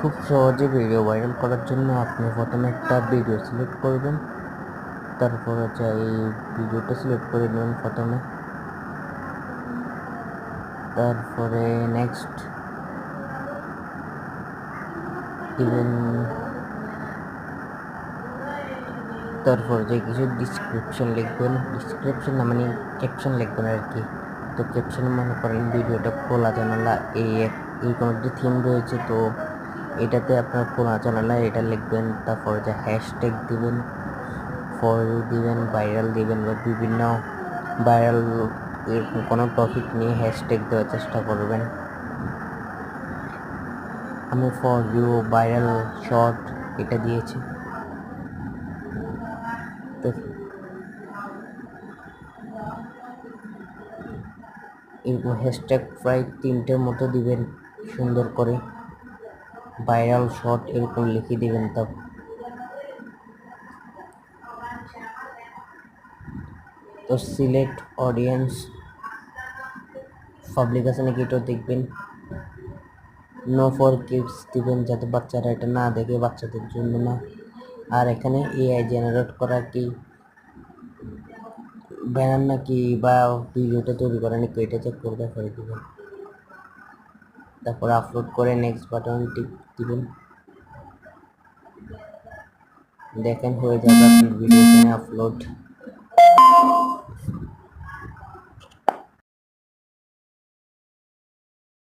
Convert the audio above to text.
খুব সহজে video viral করার জন্য আপনি প্রথমে একটা ভিডিও সিলেক্ট করবেন, তারপর হচ্ছে এই ভিডিওটা সিলেক্ট করে নেবেন প্রথমে, তারপরে নেক্সট দিবেন, তারপর যে কিছু ডিসক্রিপশন লিখবেন, ডিসক্রিপশন না মানে ক্যাপশন লিখবেন আর কি। তো ক্যাপশনে মনে করেন ভিডিওটা খোলা জানালা এই কোনো একটা থিম রয়েছে, তো এটাতে আপনার খোলা জানালা এটা লিখবেন। তারপর যে হ্যাশট্যাগ দিবেন, ফর ইউ দিবেন, ভাইরাল দিবেন বা বিভিন্ন ভাইরাল এরকম কোনো টপিক নিয়ে হ্যাশট্যাগ দেওয়ার চেষ্টা করবেন। আমি ফর ইউ ভাইরাল শর্ট এটা দিয়েছি। তো এরকম হ্যাশট্যাগ প্রায় 3টের মতো দিবেন, সুন্দর করে ভাইরাল শর্ট এরকম লিখে দিবেন। তো সিলেক্ট অডিয়েন্স পাবলিক আছে নাকি এটা দেখবেন, নো ফর কিডস দিবেন যাতে বাচ্চারা এটা না দেখে, বাচ্চাদের জন্য না। আর এখানে এআই জেনারেট করা কি ব্যানার নাকি বা ভিডিওটা তৈরি করা নাকি এটা চেক করে করে দিবেন। তারপর আপলোড করে নেক্সট বাটন টিপ দিবেন, দেখেন হয়ে যাবে আপনার ভিডিও এখানে আপলোড।